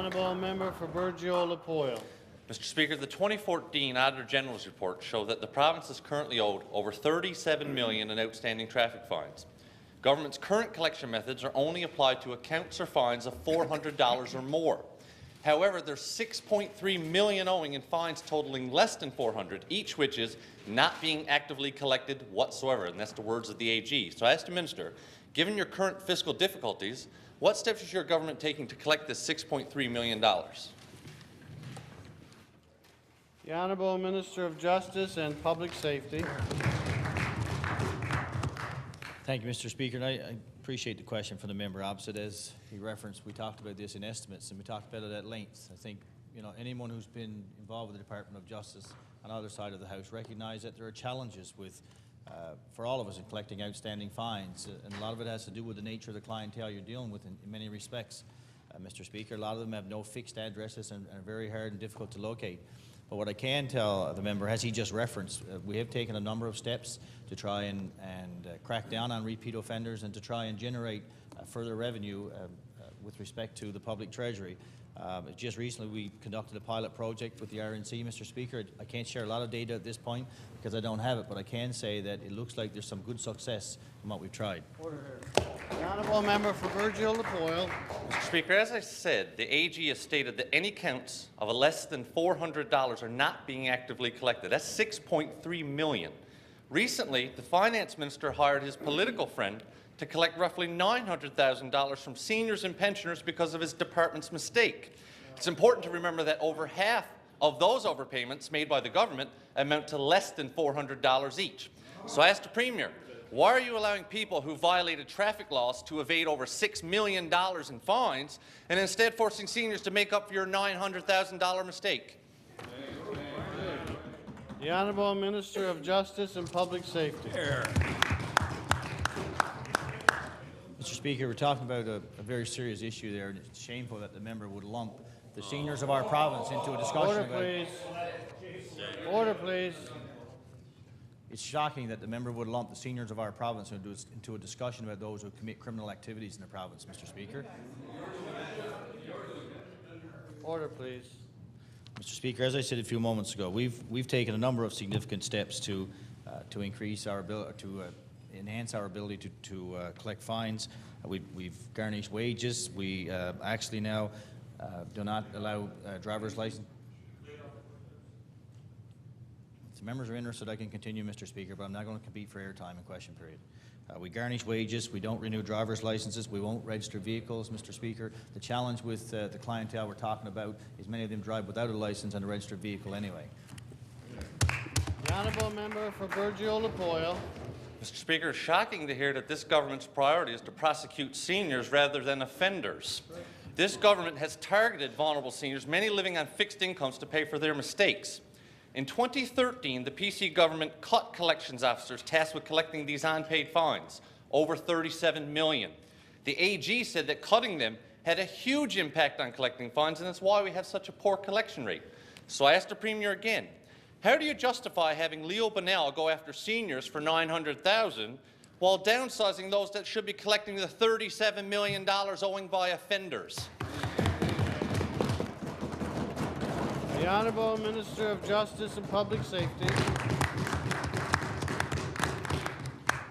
Honourable member for Burgeo-La Poile. Mr. Speaker, the 2014 Auditor General's report showed that the province is currently owed over $37 million in outstanding traffic fines. Government's current collection methods are only applied to accounts or fines of $400 or more. However, there's $6.3 million owing in fines totaling less than $400, each which is not being actively collected whatsoever, and that's the words of the AG. So I ask the Minister, given your current fiscal difficulties, what steps is your government taking to collect this $6.3 million? The Honourable Minister of Justice and Public Safety. Thank you, Mr. Speaker. And I appreciate the question from the member opposite. As he referenced, we talked about this in estimates, and we talked about it at length. I think anyone who's been involved with the Department of Justice on either side of the House recognize that there are challenges with, for all of us, in collecting outstanding fines, and a lot of it has to do with the nature of the clientele you're dealing with in many respects. Mr. Speaker, a lot of them have no fixed addresses and are very hard and difficult to locate. But what I can tell the member, as he just referenced, we have taken a number of steps to try and crack down on repeat offenders and to try and generate further revenue with respect to the public treasury. Just recently we conducted a pilot project with the RNC, Mr. Speaker. I can't share a lot of data at this point because I don't have it, but I can say that it looks like there's some good success in what we've tried. Order here. The Honourable member for Burgeo-La Poile. Mr. Speaker, as I said, the AG has stated that any counts of less than $400 are not being actively collected. That's $6.3 million. Recently, the Finance Minister hired his political friend to collect roughly $900,000 from seniors and pensioners because of his department's mistake. It's important to remember that over half of those overpayments made by the government amount to less than $400 each. So I ask the Premier, why are you allowing people who violated traffic laws to evade over $6 million in fines and instead forcing seniors to make up for your $900,000 mistake? The Honourable Minister of Justice and Public Safety. Mr. Speaker, we're talking about a very serious issue there, and it's shameful that the member would lump the seniors of our province into a discussion Order, about... please. Order, please. It's shocking that the member would lump the seniors of our province into a discussion about those who commit criminal activities in the province, Mr. Speaker. Order, please. Mr. Speaker, as I said a few moments ago, we've taken a number of significant steps to increase our ability to enhance our ability to collect fines. We've garnished wages. We actually now do not allow driver's license. If the members are interested, I can continue, Mr. Speaker, but I'm not going to compete for airtime in question period. We garnish wages. We don't renew driver's licenses. We won't register vehicles, Mr. Speaker. The challenge with the clientele we're talking about is many of them drive without a license and a registered vehicle anyway. The Honourable member for Burgeo-La Poile. Mr. Speaker, it's shocking to hear that this government's priority is to prosecute seniors rather than offenders. This government has targeted vulnerable seniors, many living on fixed incomes, to pay for their mistakes. In 2013, the PC government cut collections officers tasked with collecting these unpaid fines, over $37 million. The AG said that cutting them had a huge impact on collecting fines, and that's why we have such a poor collection rate. So I asked the Premier again, how do you justify having Leo Bonnell go after seniors for $900,000 while downsizing those that should be collecting the $37 million owing by offenders? The Honourable Minister of Justice and Public Safety.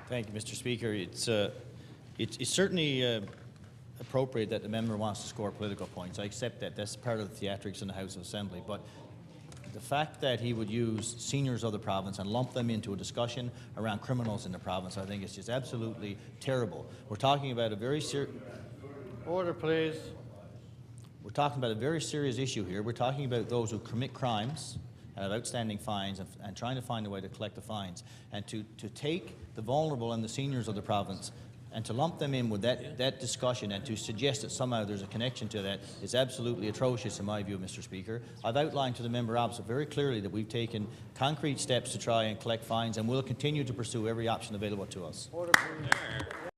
Thank you, Mr. Speaker. It's certainly appropriate that the member wants to score political points. I accept that. That's part of the theatrics in the House of Assembly. But the fact that he would use seniors of the province and lump them into a discussion around criminals in the province, I think is just absolutely terrible. We're talking about a very serious... Order, please. We're talking about a very serious issue here. We're talking about those who commit crimes and have outstanding fines and trying to find a way to collect the fines. And to take the vulnerable and the seniors of the province and to lump them in with that discussion and to suggest that somehow there's a connection to that is absolutely atrocious in my view, Mr. Speaker. I've outlined to the member opposite very clearly that we've taken concrete steps to try and collect fines and will continue to pursue every option available to us. Order, please.